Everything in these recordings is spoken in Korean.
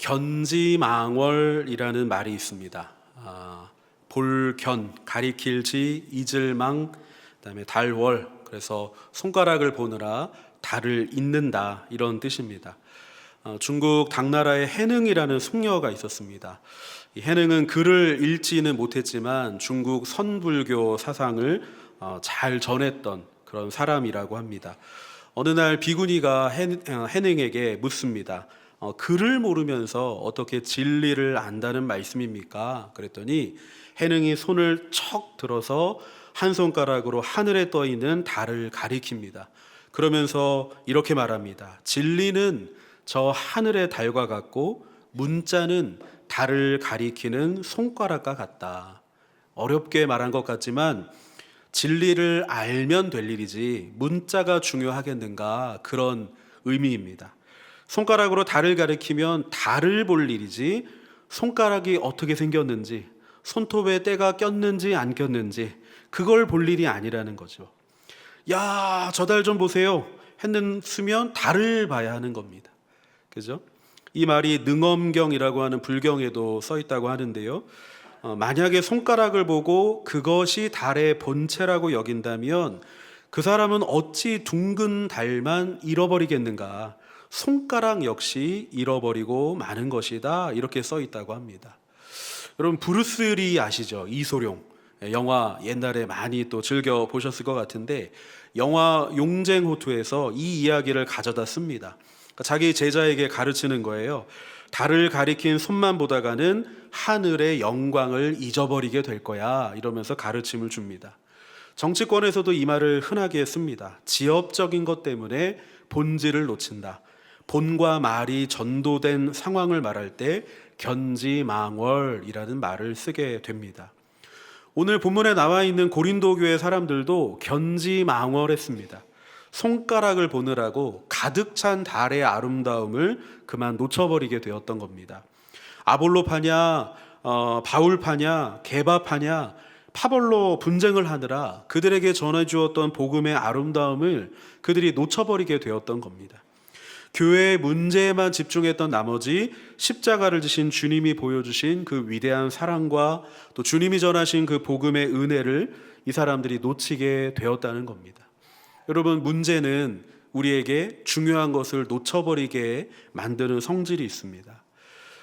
견지망월이라는 말이 있습니다. 볼견, 가리킬지, 잊을망, 그다음에 달월, 그래서 손가락을 보느라 달을 잇는다, 이런 뜻입니다. 중국 당나라에 해능이라는 숙녀가 있었습니다. 이 해능은 글을 읽지는 못했지만 중국 선불교 사상을 잘 전했던 그런 사람이라고 합니다. 어느 날 비구니가 해능에게 묻습니다. 글을 모르면서 어떻게 진리를 안다는 말씀입니까? 그랬더니 해능이 손을 척 들어서 한 손가락으로 하늘에 떠 있는 달을 가리킵니다. 그러면서 이렇게 말합니다. 진리는 저 하늘의 달과 같고 문자는 달을 가리키는 손가락과 같다. 어렵게 말한 것 같지만 진리를 알면 될 일이지 문자가 중요하겠는가, 그런 의미입니다. 손가락으로 달을 가리키면 달을 볼 일이지 손가락이 어떻게 생겼는지, 손톱에 때가 꼈는지 안 꼈는지 그걸 볼 일이 아니라는 거죠. 야, 저 달 좀 보세요 했으면 달을 봐야 하는 겁니다. 그죠? 이 말이 능엄경이라고 하는 불경에도 써 있다고 하는데요. 만약에 손가락을 보고 그것이 달의 본체라고 여긴다면 그 사람은 어찌 둥근 달만 잃어버리겠는가? 손가락 역시 잃어버리고 마는 것이다, 이렇게 써 있다고 합니다. 여러분, 브루스 리 아시죠? 이소룡. 영화 옛날에 많이 또 즐겨 보셨을 것 같은데, 영화 용쟁호투에서 이 이야기를 가져다 씁니다. 그러니까 자기 제자에게 가르치는 거예요. 달을 가리킨 손만 보다가는 하늘의 영광을 잊어버리게 될 거야, 이러면서 가르침을 줍니다. 정치권에서도 이 말을 흔하게 씁니다. 지엽적인 것 때문에 본질을 놓친다. 본과 말이 전도된 상황을 말할 때 견지망월이라는 말을 쓰게 됩니다. 오늘 본문에 나와 있는 고린도 교회 사람들도 견지망월했습니다. 손가락을 보느라고 가득 찬 달의 아름다움을 그만 놓쳐버리게 되었던 겁니다. 아볼로파냐, 바울파냐, 게바파냐, 파벌로 분쟁을 하느라 그들에게 전해주었던 복음의 아름다움을 그들이 놓쳐버리게 되었던 겁니다. 교회의 문제에만 집중했던 나머지 십자가를 지신 주님이 보여주신 그 위대한 사랑과 또 주님이 전하신 그 복음의 은혜를 이 사람들이 놓치게 되었다는 겁니다. 여러분, 문제는 우리에게 중요한 것을 놓쳐버리게 만드는 성질이 있습니다.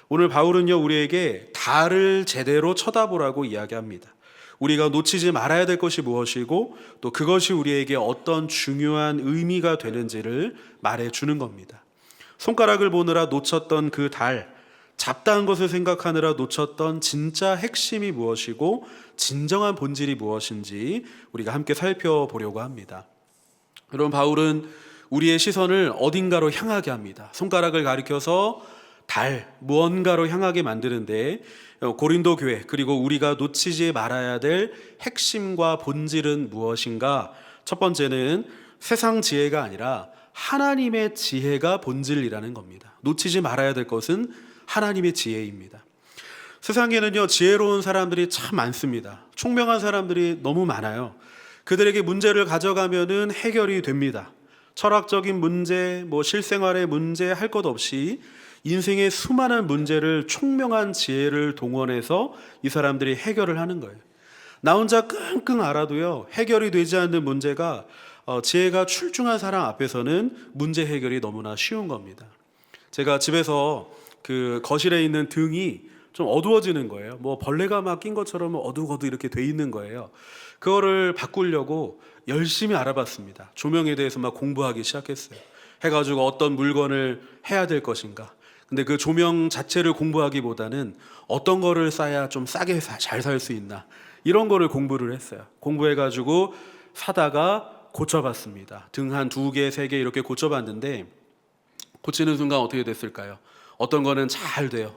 오늘 바울은요, 우리에게 달을 제대로 쳐다보라고 이야기합니다. 우리가 놓치지 말아야 될 것이 무엇이고 또 그것이 우리에게 어떤 중요한 의미가 되는지를 말해주는 겁니다. 손가락을 보느라 놓쳤던 그 달, 잡다한 것을 생각하느라 놓쳤던 진짜 핵심이 무엇이고 진정한 본질이 무엇인지 우리가 함께 살펴보려고 합니다. 여러분, 바울은 우리의 시선을 어딘가로 향하게 합니다. 손가락을 가리켜서 달, 무언가로 향하게 만드는데 고린도 교회, 그리고 우리가 놓치지 말아야 될 핵심과 본질은 무엇인가? 첫 번째는 세상 지혜가 아니라 하나님의 지혜가 본질이라는 겁니다. 놓치지 말아야 될 것은 하나님의 지혜입니다. 세상에는요, 지혜로운 사람들이 참 많습니다. 총명한 사람들이 너무 많아요. 그들에게 문제를 가져가면은 해결이 됩니다. 철학적인 문제, 실생활의 문제 할 것 없이 인생의 수많은 문제를 총명한 지혜를 동원해서 이 사람들이 해결을 하는 거예요. 나 혼자 끙끙 앓아도요, 해결이 되지 않는 문제가 지혜가 출중한 사람 앞에서는 문제 해결이 너무나 쉬운 겁니다. 제가 집에서 그 거실에 있는 등이 좀 어두워지는 거예요. 벌레가 막 낀 것처럼 어두워도 이렇게 돼 있는 거예요. 그거를 바꾸려고 열심히 알아봤습니다. 조명에 대해서 막 공부하기 시작했어요. 해가지고 어떤 물건을 해야 될 것인가. 근데 그 조명 자체를 공부하기보다는 어떤 거를 싸야 좀 싸게 잘 살 수 있나, 이런 거를 공부를 했어요. 공부해가지고 사다가 고쳐봤습니다. 등 한 2개, 3개 이렇게 고쳐봤는데 고치는 순간 어떻게 됐을까요? 어떤 거는 잘 돼요.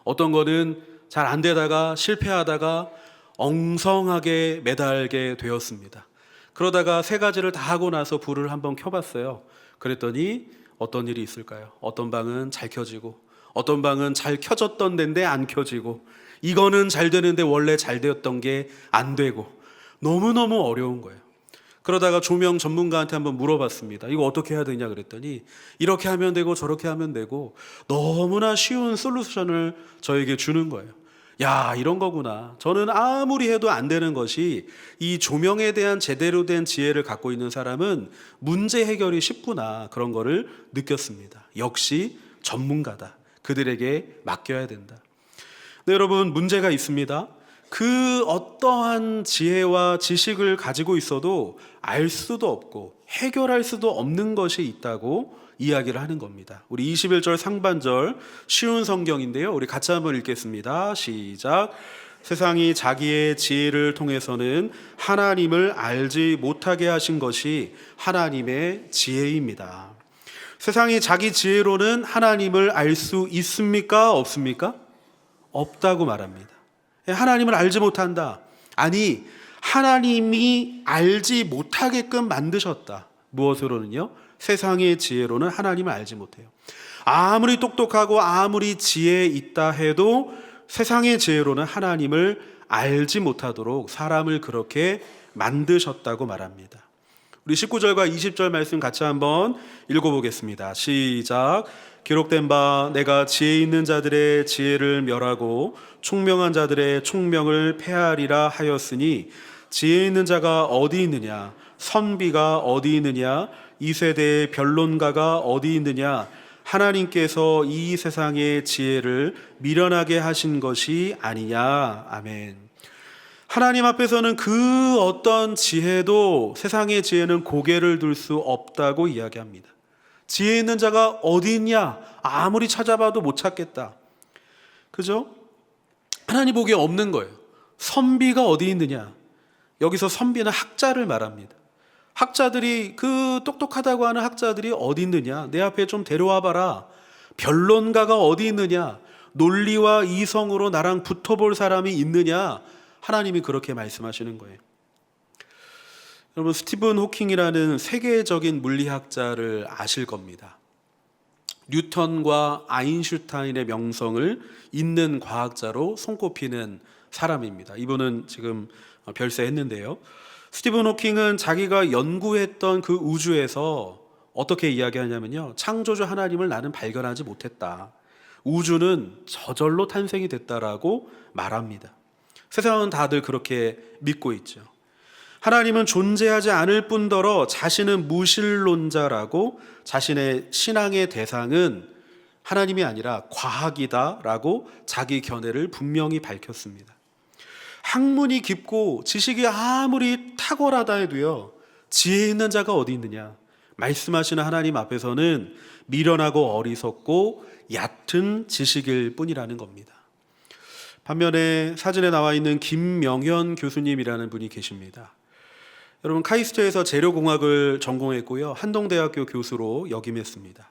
어떤 거는 잘 안 되다가 실패하다가 엉성하게 매달게 되었습니다. 그러다가 3가지를 다 하고 나서 불을 한번 켜봤어요. 그랬더니 어떤 일이 있을까요? 어떤 방은 잘 켜지고 어떤 방은 잘 켜졌던 데인데 안 켜지고, 이거는 잘 되는데 원래 잘 되었던 게 안 되고, 너무너무 어려운 거예요. 그러다가 조명 전문가한테 한번 물어봤습니다. 이거 어떻게 해야 되냐 그랬더니 이렇게 하면 되고 저렇게 하면 되고 너무나 쉬운 솔루션을 저에게 주는 거예요. 야, 이런 거구나. 저는 아무리 해도 안 되는 것이 이 조명에 대한 제대로 된 지혜를 갖고 있는 사람은 문제 해결이 쉽구나. 그런 거를 느꼈습니다. 역시 전문가다. 그들에게 맡겨야 된다. 네, 여러분, 문제가 있습니다. 그 어떠한 지혜와 지식을 가지고 있어도 알 수도 없고 해결할 수도 없는 것이 있다고 이야기를 하는 겁니다. 우리 21절 상반절 쉬운 성경인데요. 우리 같이 한번 읽겠습니다. 시작. 세상이 자기의 지혜를 통해서는 하나님을 알지 못하게 하신 것이 하나님의 지혜입니다. 세상이 자기 지혜로는 하나님을 알 수 있습니까? 없습니까? 없다고 말합니다. 하나님을 알지 못한다. 아니, 하나님이 알지 못하게끔 만드셨다. 무엇으로는요? 세상의 지혜로는 하나님을 알지 못해요. 아무리 똑똑하고 아무리 지혜 있다 해도 세상의 지혜로는 하나님을 알지 못하도록 사람을 그렇게 만드셨다고 말합니다. 우리 19절과 20절 말씀 같이 한번 읽어보겠습니다. 시작. 기록된 바 내가 지혜 있는 자들의 지혜를 멸하고 총명한 자들의 총명을 폐하리라 하였으니 지혜 있는 자가 어디 있느냐? 선비가 어디 있느냐? 이 세대의 변론가가 어디 있느냐? 하나님께서 이 세상의 지혜를 미련하게 하신 것이 아니냐. 아멘. 하나님 앞에서는 그 어떤 지혜도 세상의 지혜는 고개를 들 수 없다고 이야기합니다. 지혜 있는 자가 어디 있냐? 아무리 찾아봐도 못 찾겠다. 그죠? 하나님 보기에 없는 거예요. 선비가 어디 있느냐? 여기서 선비는 학자를 말합니다. 학자들이 그 똑똑하다고 하는 학자들이 어디 있느냐? 내 앞에 좀 데려와 봐라. 변론가가 어디 있느냐? 논리와 이성으로 나랑 붙어볼 사람이 있느냐? 하나님이 그렇게 말씀하시는 거예요. 여러분, 스티븐 호킹이라는 세계적인 물리학자를 아실 겁니다. 뉴턴과 아인슈타인의 명성을 잇는 과학자로 손꼽히는 사람입니다. 이분은 지금 별세했는데요. 스티븐 호킹은 자기가 연구했던 그 우주에서 어떻게 이야기하냐면요, 창조주 하나님을 나는 발견하지 못했다. 우주는 저절로 탄생이 됐다라고 말합니다. 세상은 다들 그렇게 믿고 있죠. 하나님은 존재하지 않을 뿐더러 자신은 무신론자라고 자신의 신앙의 대상은 하나님이 아니라 과학이다라고 자기 견해를 분명히 밝혔습니다. 학문이 깊고 지식이 아무리 탁월하다 해도요, 지혜 있는 자가 어디 있느냐? 말씀하시는 하나님 앞에서는 미련하고 어리석고 얕은 지식일 뿐이라는 겁니다. 반면에 사진에 나와 있는 김명현 교수님이라는 분이 계십니다. 여러분, 카이스트에서 재료공학을 전공했고요, 한동대학교 교수로 역임했습니다.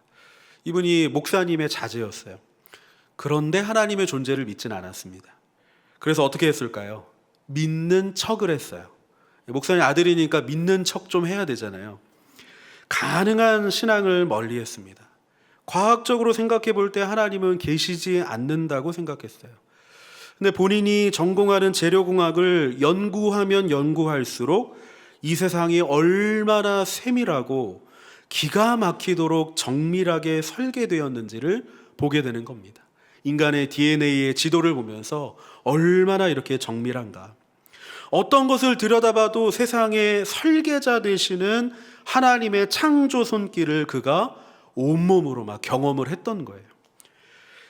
이분이 목사님의 자제였어요. 그런데 하나님의 존재를 믿지는 않았습니다. 그래서 어떻게 했을까요? 믿는 척을 했어요. 목사님 아들이니까 믿는 척 좀 해야 되잖아요. 가능한 신앙을 멀리했습니다. 과학적으로 생각해 볼 때 하나님은 계시지 않는다고 생각했어요. 근데 본인이 전공하는 재료공학을 연구하면 연구할수록 이 세상이 얼마나 세밀하고 기가 막히도록 정밀하게 설계되었는지를 보게 되는 겁니다. 인간의 DNA의 지도를 보면서 얼마나 이렇게 정밀한가. 어떤 것을 들여다봐도 세상의 설계자 되시는 하나님의 창조 손길을 그가 온몸으로 막 경험을 했던 거예요.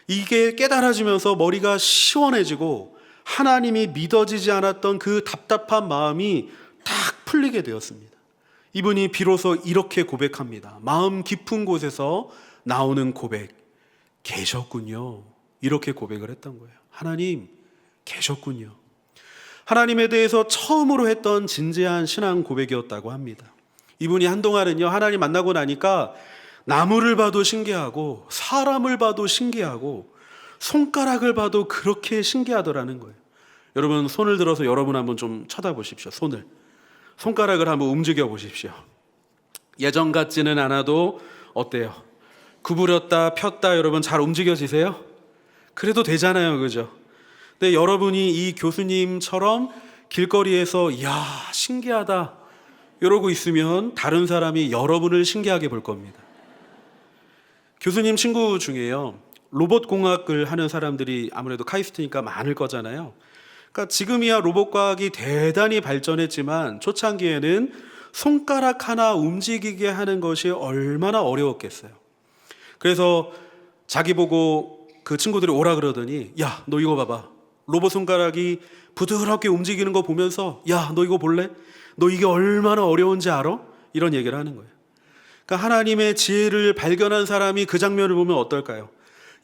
이게 깨달아지면서 머리가 시원해지고 하나님이 믿어지지 않았던 그 답답한 마음이 딱 풀리게 되었습니다. 이분이 비로소 이렇게 고백합니다. 마음 깊은 곳에서 나오는 고백. 계셨군요. 이렇게 고백을 했던 거예요. 하나님 계셨군요. 하나님에 대해서 처음으로 했던 진지한 신앙 고백이었다고 합니다. 이분이 한동안은요, 하나님 만나고 나니까 나무를 봐도 신기하고 사람을 봐도 신기하고 손가락을 봐도 그렇게 신기하더라는 거예요. 여러분, 손을 들어서 여러분 한번 좀 쳐다보십시오. 손가락을 한번 움직여 보십시오. 예전 같지는 않아도 어때요? 구부렸다 폈다 여러분 잘 움직여지세요? 그래도 되잖아요, 그죠? 근데 여러분이 이 교수님처럼 길거리에서 이야 신기하다, 이러고 있으면 다른 사람이 여러분을 신기하게 볼 겁니다. 교수님 친구 중에요, 로봇 공학을 하는 사람들이 아무래도 카이스트니까 많을 거잖아요. 그러니까 지금이야 로봇 과학이 대단히 발전했지만 초창기에는 손가락 하나 움직이게 하는 것이 얼마나 어려웠겠어요. 그래서 자기 보고 그 친구들이 오라 그러더니, 야, 너 이거 봐봐. 로봇 손가락이 부드럽게 움직이는 거 보면서, 야, 너 이거 볼래? 너 이게 얼마나 어려운지 알아? 이런 얘기를 하는 거예요. 그러니까 하나님의 지혜를 발견한 사람이 그 장면을 보면 어떨까요?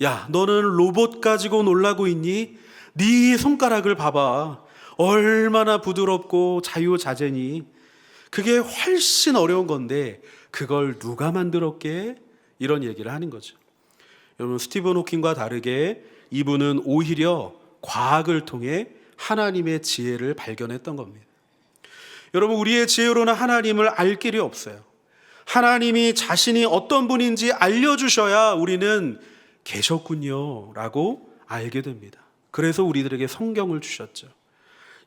야, 너는 로봇 가지고 놀라고 있니? 네 손가락을 봐봐. 얼마나 부드럽고 자유자재니. 그게 훨씬 어려운 건데 그걸 누가 만들었게? 이런 얘기를 하는 거죠. 여러분, 스티븐 호킹과 다르게 이분은 오히려 과학을 통해 하나님의 지혜를 발견했던 겁니다. 여러분, 우리의 지혜로는 하나님을 알 길이 없어요. 하나님이 자신이 어떤 분인지 알려주셔야 우리는 계셨군요 라고 알게 됩니다. 그래서 우리들에게 성경을 주셨죠.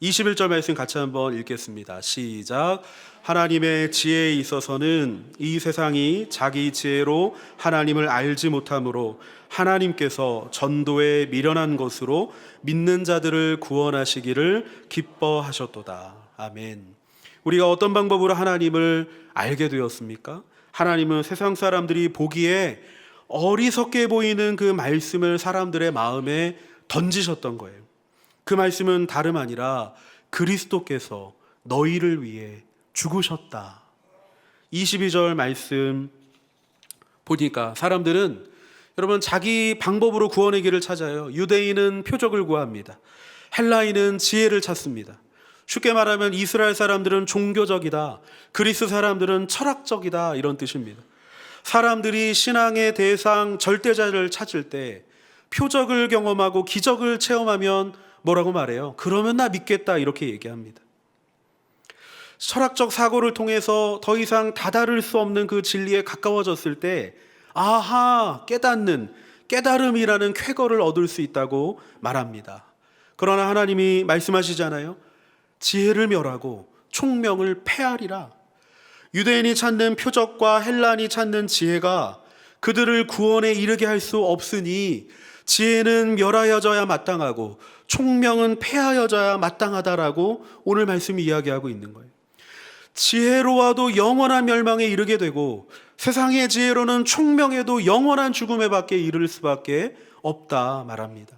21절 말씀 같이 한번 읽겠습니다. 시작. 하나님의 지혜에 있어서는 이 세상이 자기 지혜로 하나님을 알지 못하므로 하나님께서 전도에 미련한 것으로 믿는 자들을 구원하시기를 기뻐하셨도다. 아멘. 우리가 어떤 방법으로 하나님을 알게 되었습니까? 하나님은 세상 사람들이 보기에 어리석게 보이는 그 말씀을 사람들의 마음에 던지셨던 거예요. 그 말씀은 다름 아니라 그리스도께서 너희를 위해 죽으셨다. 22절 말씀 보니까 사람들은, 여러분, 자기 방법으로 구원의 길을 찾아요. 유대인은 표적을 구합니다. 헬라인은 지혜를 찾습니다. 쉽게 말하면 이스라엘 사람들은 종교적이다, 그리스 사람들은 철학적이다, 이런 뜻입니다. 사람들이 신앙의 대상 절대자를 찾을 때 표적을 경험하고 기적을 체험하면 뭐라고 말해요? 그러면 나 믿겠다, 이렇게 얘기합니다. 철학적 사고를 통해서 더 이상 다다를 수 없는 그 진리에 가까워졌을 때 아하, 깨달음이라는 쾌거를 얻을 수 있다고 말합니다. 그러나 하나님이 말씀하시잖아요. 지혜를 멸하고 총명을 폐하리라. 유대인이 찾는 표적과 헬란이 찾는 지혜가 그들을 구원에 이르게 할 수 없으니 지혜는 멸하여져야 마땅하고 총명은 폐하여져야 마땅하다라고 오늘 말씀이 이야기하고 있는 거예요. 지혜로와도 영원한 멸망에 이르게 되고 세상의 지혜로는 총명에도 영원한 죽음에 밖에 이를 수밖에 없다 말합니다.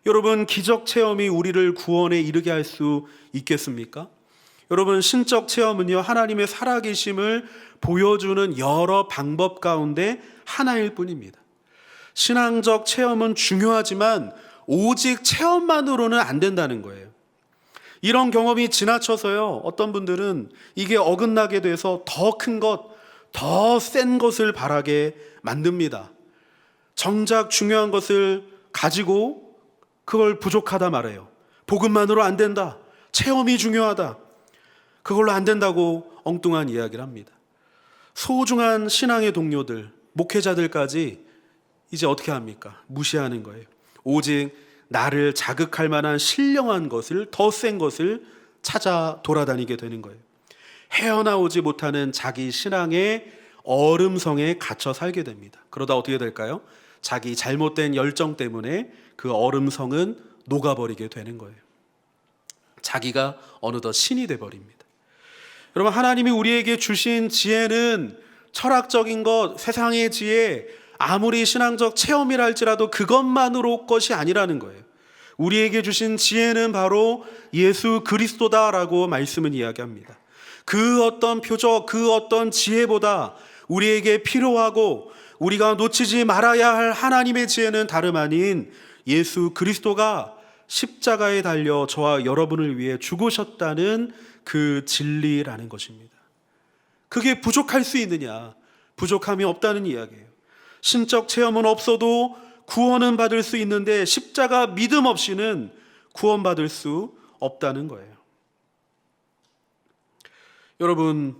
여러분, 기적 체험이 우리를 구원에 이르게 할 수 있겠습니까? 여러분, 신적 체험은요, 하나님의 살아계심을 보여주는 여러 방법 가운데 하나일 뿐입니다. 신앙적 체험은 중요하지만 오직 체험만으로는 안 된다는 거예요. 이런 경험이 지나쳐서요, 어떤 분들은 이게 어긋나게 돼서 더 큰 것, 더 센 것을 바라게 만듭니다. 정작 중요한 것을 가지고 그걸 부족하다 말해요. 복음만으로 안 된다, 체험이 중요하다, 그걸로 안 된다고 엉뚱한 이야기를 합니다. 소중한 신앙의 동료들, 목회자들까지 이제 어떻게 합니까? 무시하는 거예요. 오직 나를 자극할 만한 신령한 것을, 더 센 것을 찾아 돌아다니게 되는 거예요. 헤어나오지 못하는 자기 신앙의 얼음성에 갇혀 살게 됩니다. 그러다 어떻게 될까요? 자기 잘못된 열정 때문에 그 얼음성은 녹아버리게 되는 거예요. 자기가 어느덧 신이 돼버립니다. 여러분, 하나님이 우리에게 주신 지혜는 철학적인 것, 세상의 지혜, 아무리 신앙적 체험이라 할지라도 그것만으로 것이 아니라는 거예요. 우리에게 주신 지혜는 바로 예수 그리스도다라고 말씀은 이야기합니다. 그 어떤 표적, 그 어떤 지혜보다 우리에게 필요하고 우리가 놓치지 말아야 할 하나님의 지혜는 다름 아닌 예수 그리스도가 십자가에 달려 저와 여러분을 위해 죽으셨다는 그 진리라는 것입니다. 그게 부족할 수 있느냐? 부족함이 없다는 이야기예요. 신적 체험은 없어도 구원은 받을 수 있는데 십자가 믿음 없이는 구원받을 수 없다는 거예요. 여러분,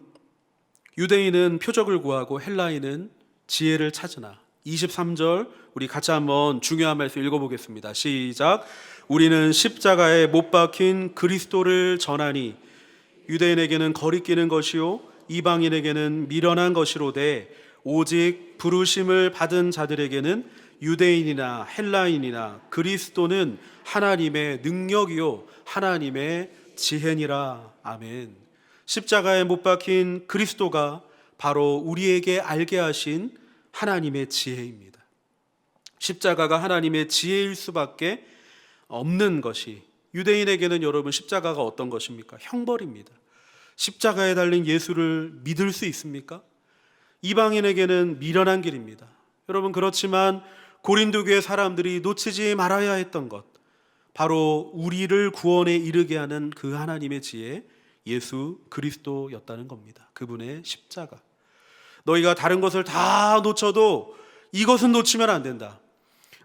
유대인은 표적을 구하고 헬라인은 지혜를 찾으나. 23절 우리 같이 한번 중요한 말씀 읽어보겠습니다. 시작. 우리는 십자가에 못 박힌 그리스도를 전하니 유대인에게는 거리끼는 것이요 이방인에게는 미련한 것이로되 오직 부르심을 받은 자들에게는 유대인이나 헬라인이나 그리스도는 하나님의 능력이요 하나님의 지혜니라. 아멘. 십자가에 못 박힌 그리스도가 바로 우리에게 알게 하신 하나님의 지혜입니다. 십자가가 하나님의 지혜일 수밖에 없는 것이, 유대인에게는 여러분 십자가가 어떤 것입니까? 형벌입니다. 십자가에 달린 예수를 믿을 수 있습니까? 이방인에게는 미련한 길입니다. 여러분, 그렇지만 고린도 교회 사람들이 놓치지 말아야 했던 것, 바로 우리를 구원에 이르게 하는 그 하나님의 지혜, 예수 그리스도였다는 겁니다. 그분의 십자가. 너희가 다른 것을 다 놓쳐도 이것은 놓치면 안 된다.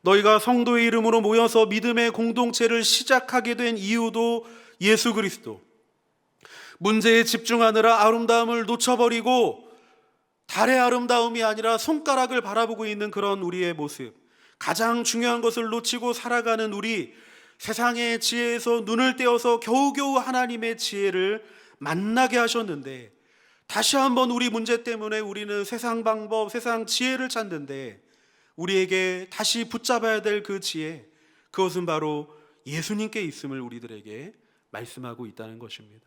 너희가 성도의 이름으로 모여서 믿음의 공동체를 시작하게 된 이유도 예수 그리스도. 문제에 집중하느라 아름다움을 놓쳐버리고 달의 아름다움이 아니라 손가락을 바라보고 있는 그런 우리의 모습, 가장 중요한 것을 놓치고 살아가는 우리, 세상의 지혜에서 눈을 떼어서 겨우겨우 하나님의 지혜를 만나게 하셨는데, 다시 한번 우리 문제 때문에 우리는 세상 방법, 세상 지혜를 찾는데, 우리에게 다시 붙잡아야 될 그 지혜, 그것은 바로 예수님께 있음을 우리들에게 말씀하고 있다는 것입니다.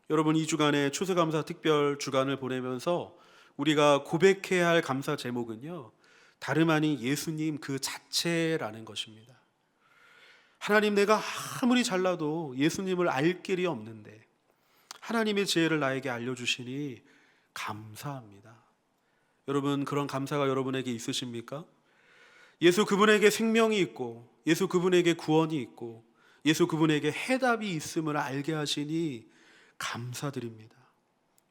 여러분, 이 주간에 추수감사 특별 주간을 보내면서 우리가 고백해야 할 감사 제목은요, 다름 아닌 예수님 그 자체라는 것입니다. 하나님, 내가 아무리 잘나도 예수님을 알 길이 없는데 하나님의 지혜를 나에게 알려주시니 감사합니다. 여러분, 그런 감사가 여러분에게 있으십니까? 예수 그분에게 생명이 있고, 예수 그분에게 구원이 있고, 예수 그분에게 해답이 있음을 알게 하시니 감사드립니다.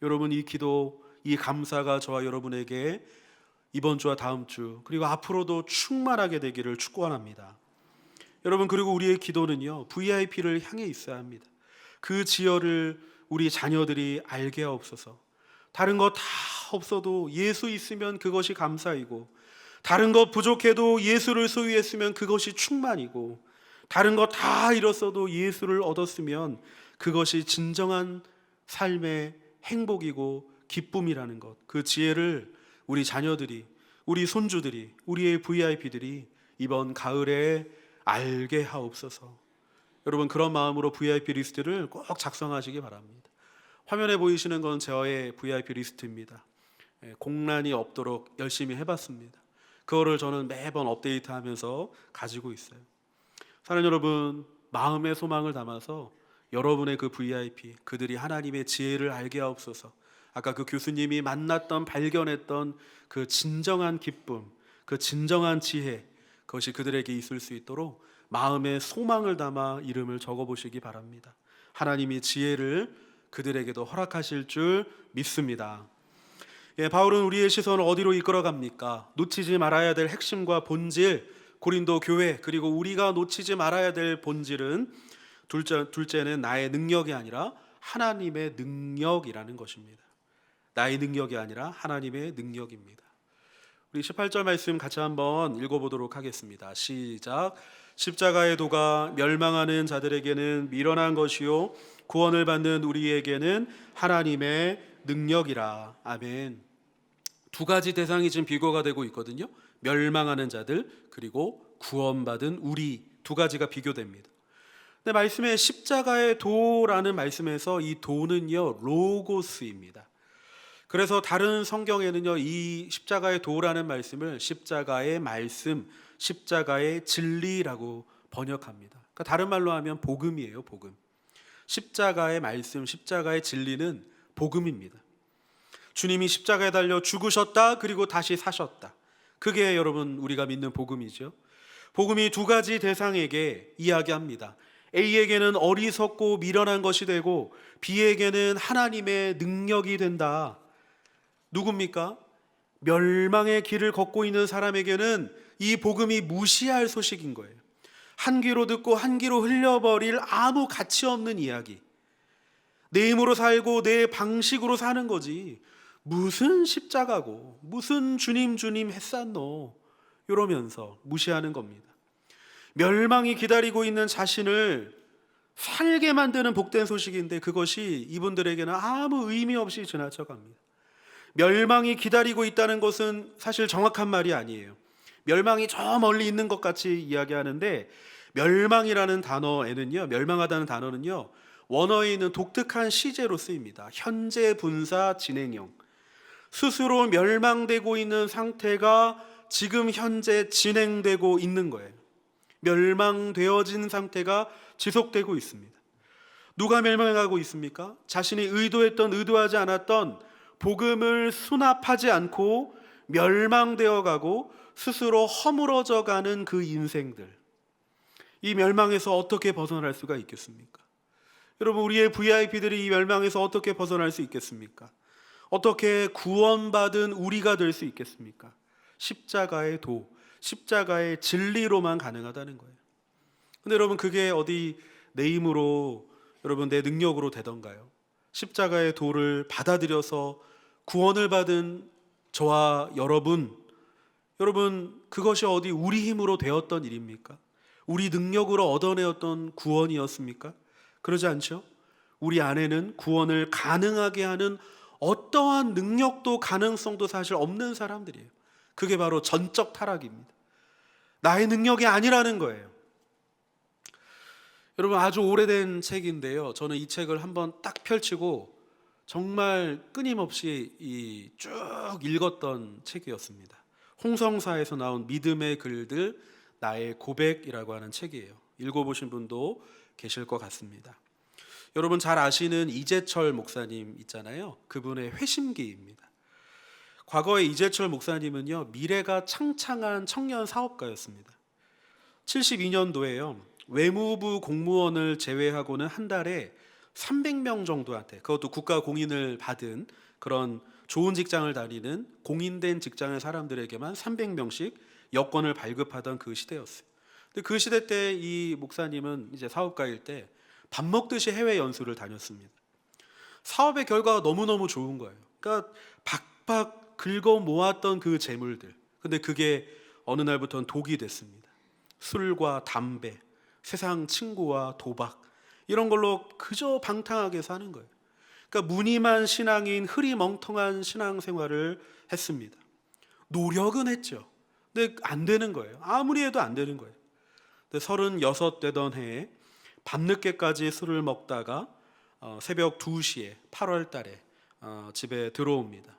여러분, 이 기도, 이 감사가 저와 여러분에게 이번 주와 다음 주 그리고 앞으로도 충만하게 되기를 축원합니다. 여러분, 그리고 우리의 기도는요, VIP를 향해 있어야 합니다. 그 지혜를 우리 자녀들이 알게 하옵소서. 다른 거 다 없어도 예수 있으면 그것이 감사이고, 다른 것 부족해도 예수를 소유했으면 그것이 충만이고, 다른 거 다 잃었어도 예수를 얻었으면 그것이 진정한 삶의 행복이고 기쁨이라는 것, 그 지혜를 우리 자녀들이, 우리 손주들이, 우리의 VIP들이 이번 가을에 알게 하옵소서. 여러분, 그런 마음으로 VIP 리스트를 꼭 작성하시기 바랍니다. 화면에 보이시는 건 저의 VIP 리스트입니다. 공란이 없도록 열심히 해봤습니다. 그거를 저는 매번 업데이트하면서 가지고 있어요. 사랑하는 여러분, 마음의 소망을 담아서 여러분의 그 VIP, 그들이 하나님의 지혜를 알게 하옵소서. 아까 그 교수님이 만났던, 발견했던 그 진정한 기쁨, 그 진정한 지혜, 그것이 그들에게 있을 수 있도록 마음의 소망을 담아 이름을 적어보시기 바랍니다. 하나님이 지혜를 그들에게도 허락하실 줄 믿습니다. 바울은 우리의 시선을 어디로 이끌어갑니까? 놓치지 말아야 될 핵심과 본질, 고린도 교회, 그리고 우리가 놓치지 말아야 될 본질은 둘째는 나의 능력이 아니라 하나님의 능력이라는 것입니다. 나의 능력이 아니라 하나님의 능력입니다. 우리 18절 말씀 같이 한번 읽어보도록 하겠습니다. 시작. 십자가의 도가 멸망하는 자들에게는 미련한 것이요 구원을 받는 우리에게는 하나님의 능력이라. 아멘. 두 가지 대상이 지금 비교가 되고 있거든요. 멸망하는 자들, 그리고 구원받은 우리, 두 가지가 비교됩니다. 근데 말씀에 십자가의 도라는 말씀에서 이 도는요, 로고스입니다. 그래서 다른 성경에는요, 이 십자가의 도라는 말씀을 십자가의 말씀, 십자가의 진리라고 번역합니다. 그러니까 다른 말로 하면 복음이에요, 복음. 십자가의 말씀, 십자가의 진리는 복음입니다. 주님이 십자가에 달려 죽으셨다, 그리고 다시 사셨다. 그게 여러분 우리가 믿는 복음이죠. 복음이 두 가지 대상에게 이야기합니다. A에게는 어리석고 미련한 것이 되고 B에게는 하나님의 능력이 된다. 누굽니까? 멸망의 길을 걷고 있는 사람에게는 이 복음이 무시할 소식인 거예요. 한 귀로 듣고 한 귀로 흘려버릴 아무 가치 없는 이야기. 내 힘으로 살고 내 방식으로 사는 거지, 무슨 십자가고 무슨 주님 했었노, 이러면서 무시하는 겁니다. 멸망이 기다리고 있는 자신을 살게 만드는 복된 소식인데 그것이 이분들에게는 아무 의미 없이 지나쳐갑니다. 멸망이 기다리고 있다는 것은 사실 정확한 말이 아니에요. 멸망이 저 멀리 있는 것 같이 이야기하는데, 멸망이라는 단어에는요, 멸망하다는 단어는요, 원어에 있는 독특한 시제로 쓰입니다. 현재 분사 진행형. 스스로 멸망되고 있는 상태가 지금 현재 진행되고 있는 거예요. 멸망되어진 상태가 지속되고 있습니다. 누가 멸망하고 있습니까? 자신이 의도했던 의도하지 않았던 복음을 수납하지 않고 멸망되어 가고 스스로 허물어져 가는 그 인생들. 이 멸망에서 어떻게 벗어날 수가 있겠습니까? 여러분, 우리의 VIP들이 이 멸망에서 어떻게 벗어날 수 있겠습니까? 어떻게 구원받은 우리가 될 수 있겠습니까? 십자가의 도, 십자가의 진리로만 가능하다는 거예요. 근데 여러분, 그게 어디 내 힘으로, 여러분 내 능력으로 되던가요? 십자가의 도를 받아들여서 구원을 받은 저와 여러분, 그것이 어디 우리 힘으로 되었던 일입니까? 우리 능력으로 얻어내었던 구원이었습니까? 그러지 않죠? 우리 안에는 구원을 가능하게 하는 어떠한 능력도 가능성도 사실 없는 사람들이에요. 그게 바로 전적 타락입니다. 나의 능력이 아니라는 거예요. 여러분, 아주 오래된 책인데요, 저는 이 책을 한번 딱 펼치고 정말 끊임없이 쭉 읽었던 책이었습니다. 홍성사에서 나온 믿음의 글들 나의 고백이라고 하는 책이에요. 읽어보신 분도 계실 것 같습니다. 여러분 잘 아시는 이재철 목사님 있잖아요. 그분의 회심기입니다. 과거에 이재철 목사님은요, 미래가 창창한 청년 사업가였습니다. 72년도에요 외무부 공무원을 제외하고는 한 달에 300명 정도한테, 그것도 국가 공인을 받은 그런 좋은 직장을 다니는 공인된 직장의 사람들에게만 300명씩 여권을 발급하던 그 시대였어요. 근데 그 시대 때 이 목사님은 이제 사업가일 때 밥 먹듯이 해외 연수를 다녔습니다. 사업의 결과가 너무너무 좋은 거예요. 그러니까 박박 긁어 모았던 그 재물들, 근데 그게 어느 날부터는 독이 됐습니다. 술과 담배, 세상 친구와 도박, 이런 걸로 그저 방탕하게 사는 거예요. 그러니까 무늬만 신앙인 흐리멍텅한 신앙생활을 했습니다. 노력은 했죠. 근데 안 되는 거예요. 아무리 해도 안 되는 거예요. 근데 36 되던 해에 밤늦게까지 술을 먹다가 새벽 2시에 8월 달에 집에 들어옵니다.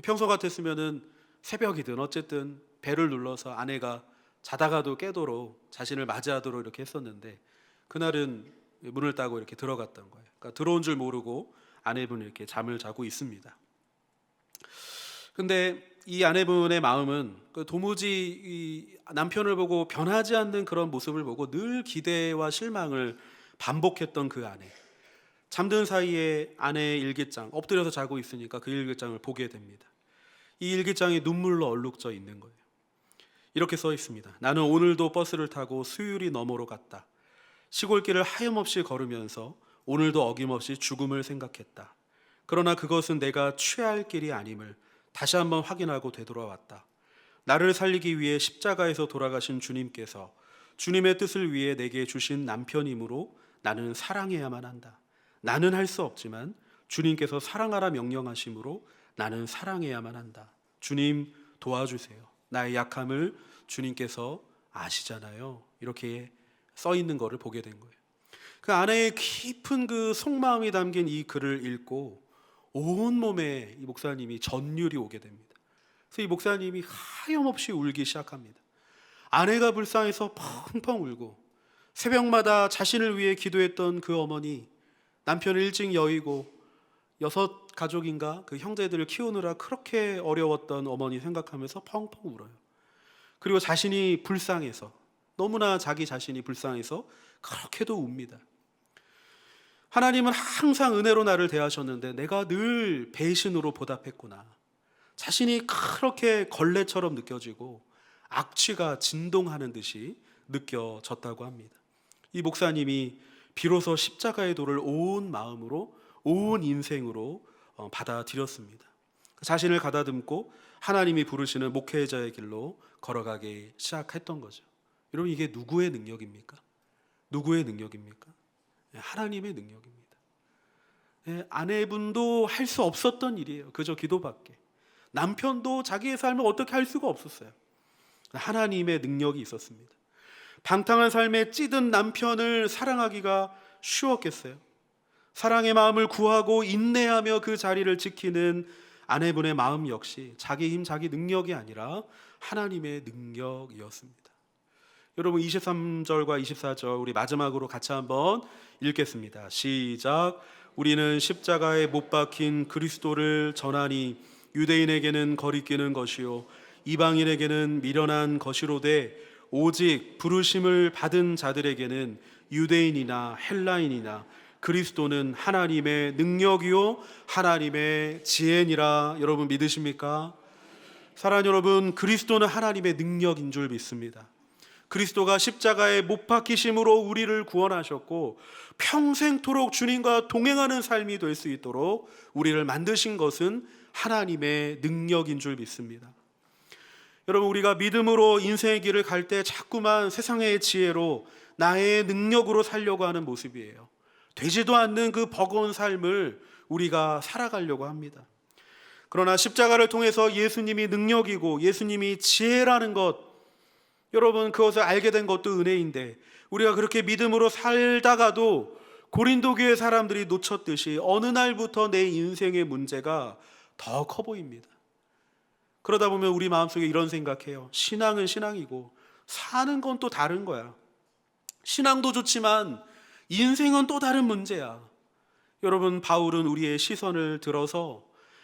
평소 같았으면은 새벽이든 어쨌든 벨을 눌러서 아내가 자다가도 깨도록 자신을 맞이하도록 이렇게 했었는데, 그날은 문을 따고 이렇게 들어갔던 거예요. 그러니까 들어온 줄 모르고 아내분이 이렇게 잠을 자고 있습니다. 근데 이 아내분의 마음은 도무지 이 남편을 보고 변하지 않는 그런 모습을 보고 늘 기대와 실망을 반복했던 그 아내. 잠든 사이에 아내의 일기장, 엎드려서 자고 있으니까 그 일기장을 보게 됩니다. 이 일기장이 눈물로 얼룩져 있는 거예요. 이렇게 써 있습니다. 나는 오늘도 버스를 타고 수유리 너머로 갔다. 시골길을 하염없이 걸으면서 오늘도 어김없이 죽음을 생각했다. 그러나 그것은 내가 취할 길이 아님을 다시 한번 확인하고 되돌아왔다. 나를 살리기 위해 십자가에서 돌아가신 주님께서 주님의 뜻을 위해 내게 주신 남편이므로 나는 사랑해야만 한다. 나는 할 수 없지만 주님께서 사랑하라 명령하심으로 나는 사랑해야만 한다. 주님 도와주세요. 나의 약함을 주님께서 아시잖아요. 이렇게 써 있는 것을 보게 된 거예요. 그 아내의 깊은 그 속마음이 담긴 이 글을 읽고 온몸에 이 목사님이 전율이 오게 됩니다. 그래서 이 목사님이 하염없이 울기 시작합니다. 아내가 불쌍해서 펑펑 울고, 새벽마다 자신을 위해 기도했던 그 어머니, 남편을 일찍 여의고 6 가족인가 그 형제들을 키우느라 그렇게 어려웠던 어머니 생각하면서 펑펑 울어요. 그리고 자신이 불쌍해서, 너무나 자기 자신이 불쌍해서 그렇게도 웁니다. 하나님은 항상 은혜로 나를 대하셨는데 내가 늘 배신으로 보답했구나. 자신이 그렇게 걸레처럼 느껴지고 악취가 진동하는 듯이 느껴졌다고 합니다. 이 목사님이 비로소 십자가의 도를 온 마음으로, 온 인생으로 받아들였습니다. 자신을 가다듬고 하나님이 부르시는 목회자의 길로 걸어가기 시작했던 거죠. 여러분, 이게 누구의 능력입니까? 누구의 능력입니까? 하나님의 능력입니다. 아내분도 할 수 없었던 일이에요. 그저 기도밖에. 남편도 자기의 삶을 어떻게 할 수가 없었어요. 하나님의 능력이 있었습니다. 방탕한 삶에 찌든 남편을 사랑하기가 쉬웠겠어요? 사랑의 마음을 구하고 인내하며 그 자리를 지키는 아내분의 마음 역시 자기 힘, 자기 능력이 아니라 하나님의 능력이었습니다. 여러분 23절과 24절 우리 마지막으로 같이 한번 읽겠습니다. 시작. 우리는 십자가에 못 박힌 그리스도를 전하니 유대인에게는 거리끼는 것이요 이방인에게는 미련한 것이로되 오직 부르심을 받은 자들에게는 유대인이나 헬라인이나 그리스도는 하나님의 능력이요 하나님의 지혜니라. 여러분 믿으십니까? 사랑하는 여러분, 그리스도는 하나님의 능력인 줄 믿습니다. 그리스도가 십자가에 못 박히심으로 우리를 구원하셨고 평생토록 주님과 동행하는 삶이 될 수 있도록 우리를 만드신 것은 하나님의 능력인 줄 믿습니다. 여러분, 우리가 믿음으로 인생의 길을 갈 때 자꾸만 세상의 지혜로 나의 능력으로 살려고 하는 모습이에요. 되지도 않는 그 버거운 삶을 우리가 살아가려고 합니다. 그러나 십자가를 통해서 예수님이 능력이고 예수님이 지혜라는 것, 여러분 그것을 알게 된 것도 은혜인데 우리가 그렇게 믿음으로 살다가도 고린도 교회 사람들이 놓쳤듯이 어느 날부터 내 인생의 문제가 더 커 보입니다. 그러다 보면 우리 마음속에 이런 생각해요. 신앙은 신앙이고 사는 건 또 다른 거야. 신앙도 좋지만 인생은 또 다른 문제야. 여러분, 바울은 우리의 시선을 들어서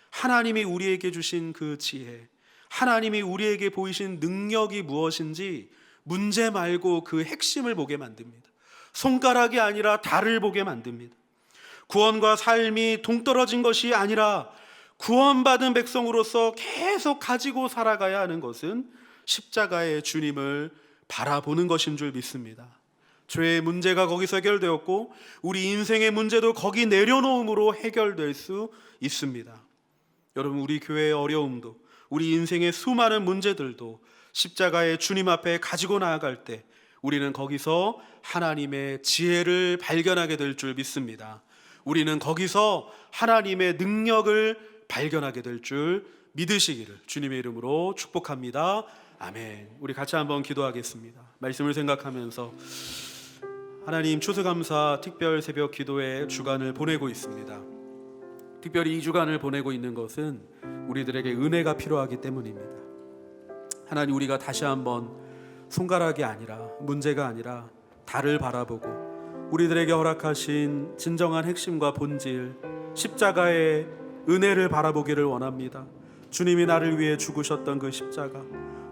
하나님이 우리에게 주신 그 지혜, 하나님이 우리에게 보이신 능력이 무엇인지 문제 말고 그 핵심을 보게 만듭니다. 손가락이 아니라 달을 보게 만듭니다. 구원과 삶이 동떨어진 것이 아니라 구원받은 백성으로서 계속 가지고 살아가야 하는 것은 십자가의 주님을 바라보는 것인 줄 믿습니다. 죄의 문제가 거기서 해결되었고 우리 인생의 문제도 거기 내려놓음으로 해결될 수 있습니다. 여러분, 우리 교회의 어려움도 우리 인생의 수많은 문제들도 십자가의 주님 앞에 가지고 나아갈 때 우리는 거기서 하나님의 지혜를 발견하게 될 줄 믿습니다. 우리는 거기서 하나님의 능력을 발견하게 될 줄 믿으시기를 주님의 이름으로 축복합니다. 아멘. 우리 같이 한번 기도하겠습니다. 말씀을 생각하면서 하나님, 추수감사 특별 새벽 기도의 주간을 보내고 있습니다. 특별히 이 주간을 보내고 있는 것은 우리들에게 은혜가 필요하기 때문입니다. 하나님, 우리가 다시 한번 손가락이 아니라 문제가 아니라 달을 바라보고 우리들에게 허락하신 진정한 핵심과 본질 십자가의 은혜를 바라보기를 원합니다. 주님이 나를 위해 죽으셨던 그 십자가,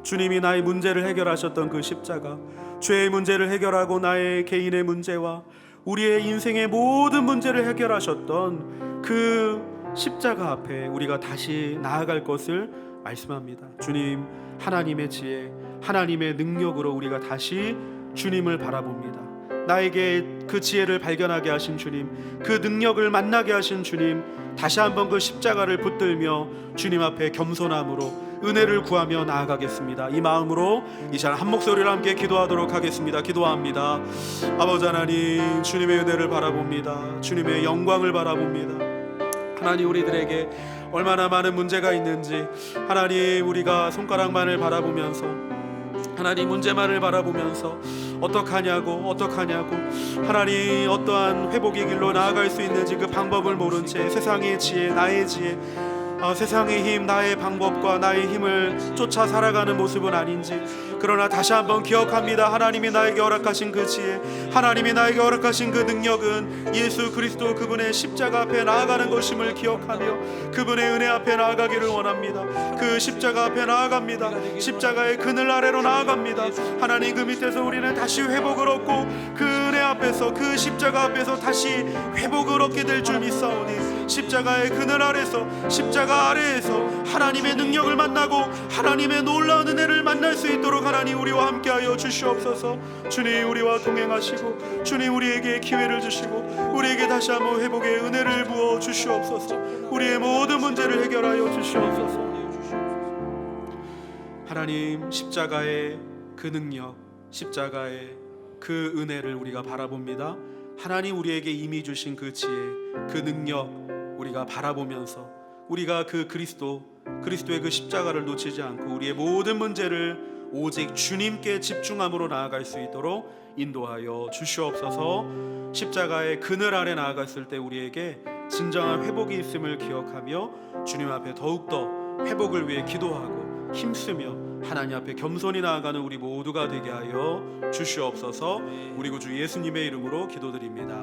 주님이 나의 문제를 해결하셨던 그 십자가, 죄의 문제를 해결하고 나의 개인의 문제와 우리의 인생의 모든 문제를 해결하셨던 그 십자가 앞에 우리가 다시 나아갈 것을 말씀합니다. 주님, 하나님의 지혜, 하나님의 능력으로 우리가 다시 주님을 바라봅니다. 나에게 그 지혜를 발견하게 하신 주님, 그 능력을 만나게 하신 주님, 다시 한번 그 십자가를 붙들며 주님 앞에 겸손함으로 은혜를 구하며 나아가겠습니다. 이 마음으로 이 시간 한 목소리로 함께 기도하도록 하겠습니다. 기도합니다. 아버지 하나님, 주님의 은혜를 바라봅니다. 주님의 영광을 바라봅니다. 하나님, 우리들에게 얼마나 많은 문제가 있는지 하나님, 우리가 손가락만을 바라보면서 하나님 문제만을 바라보면서 어떡하냐고 하나님 어떠한 회복의 길로 나아갈 수 있는지 그 방법을 모른 채 세상의 지혜, 나의 지혜, 세상의 힘, 나의 방법과 나의 힘을 쫓아 살아가는 모습은 아닌지, 그러나 다시 한번 기억합니다. 하나님이 나에게 허락하신 그 지혜, 하나님이 나에게 허락하신 그 능력은 예수 그리스도 그분의 십자가 앞에 나아가는 것임을 기억하며 그분의 은혜 앞에 나아가기를 원합니다. 그 십자가 앞에 나아갑니다. 십자가의 그늘 아래로 나아갑니다. 하나님, 그 밑에서 우리는 다시 회복을 얻고 그 은혜 앞에서, 그 십자가 앞에서 다시 회복을 얻게 될 줄 믿사오니 십자가의 그늘 아래서, 십자가 아래에서 하나님의 능력을 만나고 하나님의 놀라운 은혜를 만날 수 있도록 하나님 우리와 함께하여 주시옵소서. 주님, 우리와 동행하시고 주님, 우리에게 기회를 주시고 우리에게 다시 한번 회복의 은혜를 부어 주시옵소서. 우리의 모든 문제를 해결하여 주시옵소서. 하나님, 십자가의 그 능력, 십자가의 그 은혜를 우리가 바라봅니다. 하나님 우리에게 이미 주신 그 지혜, 그 능력 우리가 바라보면서 우리가 그 그리스도의 그 십자가를 놓치지 않고 우리의 모든 문제를 오직 주님께 집중함으로 나아갈 수 있도록 인도하여 주시옵소서. 십자가의 그늘 아래 나아갔을 때 우리에게 진정한 회복이 있음을 기억하며 주님 앞에 더욱더 회복을 위해 기도하고 힘쓰며 하나님 앞에 겸손히 나아가는 우리 모두가 되게 하여 주시옵소서. 우리 구주 예수님의 이름으로 기도드립니다.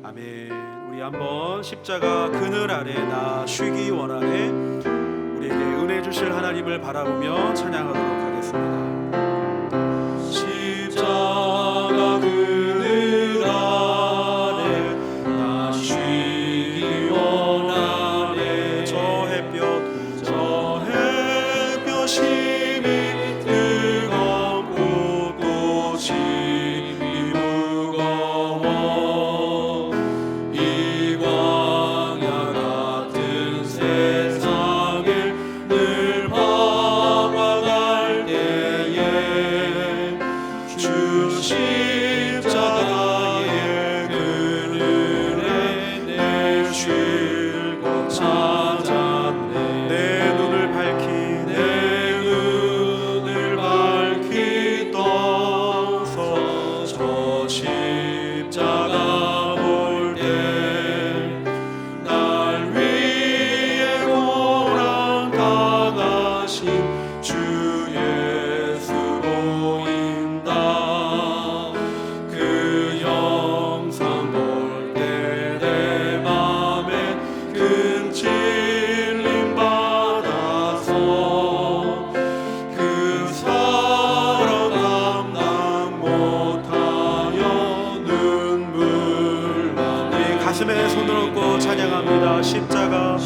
아멘. 우리 한번 십자가 그늘 아래 나 쉬기 원하네 우리에게 은혜 주실 하나님을 바라보며 찬양하도록 하겠습니다. 십자가 그늘 아래 나 쉬기 원하네 저 햇볕이 뜨겁고 또 짐이 무거워 이 광야 같은 세상을 늘 바라갈 때에 주 십자가의 그늘에 내 쉴 곳 찾았네 내 눈을 밝히 떠서 저 십자가 볼 때 날 위해 고난 당하신 주 예수 보인다 그 영상 볼 때 내 맘에 큰 찔림 받아서 그 사랑 감당 못하여 눈물만 내 가슴에 손을 얹고 찬양합니다. 십자가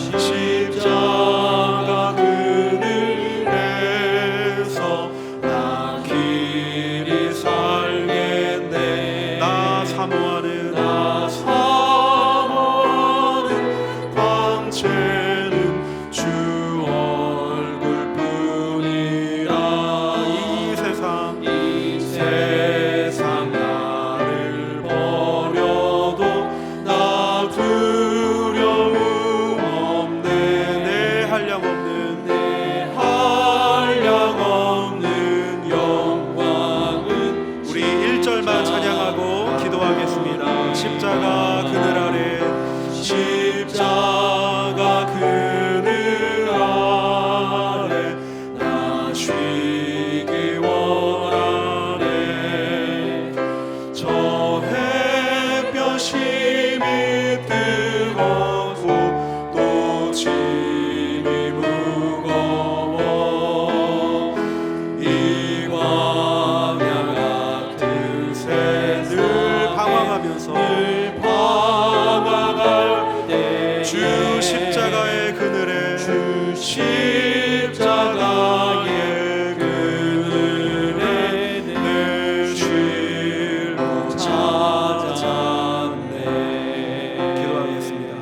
그늘에서 나 길이 살겠네 나 사모하는 광채는 주 얼굴뿐이라 이 세상 나를 버려도 나 두려움 없네 내 한량 없는 영광은 우리 1절만 찬양하고 기도하겠습니다. 십자가 그늘 아래 나 쉬기 원하네 저 햇볕이 뜨겁고 또 짐이 무거워 이 광야 같은 늘 방황하면서 주 십자가의 그늘에 내 쉴 곳 찾았네 기도하겠습니다.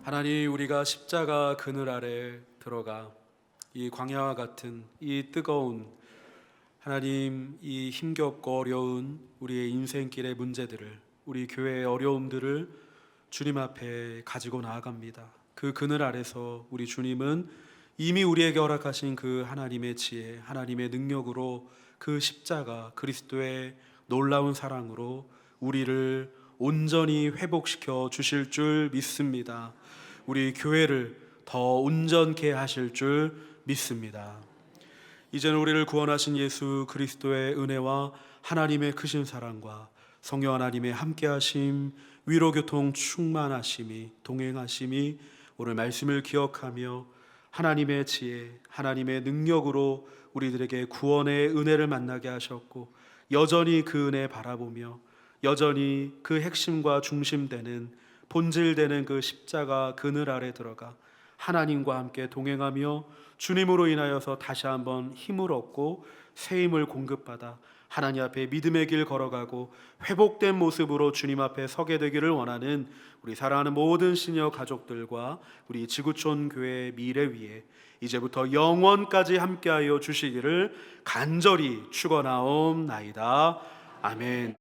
하나님 우리가 십자가 그늘 아래 들어가 이 광야와 같은 이 뜨거운 하나님 이 힘겹고 어려운 우리의 인생길의 문제들을 우리 교회의 어려움들을 주님 앞에 가지고 나아갑니다. 그 그늘 아래서 우리 주님은 이미 우리에게 허락하신 그 하나님의 지혜, 하나님의 능력으로 그 십자가 그리스도의 놀라운 사랑으로 우리를 온전히 회복시켜 주실 줄 믿습니다. 우리 교회를 더 온전케 하실 줄 믿습니다. 이제는 우리를 구원하신 예수 그리스도의 은혜와 하나님의 크신 사랑과 성령 하나님의 함께하심, 위로교통 충만하심이 동행하심이 오늘 말씀을 기억하며 하나님의 지혜, 하나님의 능력으로 우리들에게 구원의 은혜를 만나게 하셨고 여전히 그 은혜 바라보며 여전히 그 핵심과 중심되는 본질되는 그 십자가 그늘 아래 들어가 하나님과 함께 동행하며 주님으로 인하여서 다시 한번 힘을 얻고 새 힘을 공급받아 하나님 앞에 믿음의 길 걸어가고 회복된 모습으로 주님 앞에 서게 되기를 원하는 우리 사랑하는 모든 시니어 가족들과 우리 지구촌 교회의 미래 위에 이제부터 영원까지 함께하여 주시기를 간절히 축원하옵나이다. 아멘.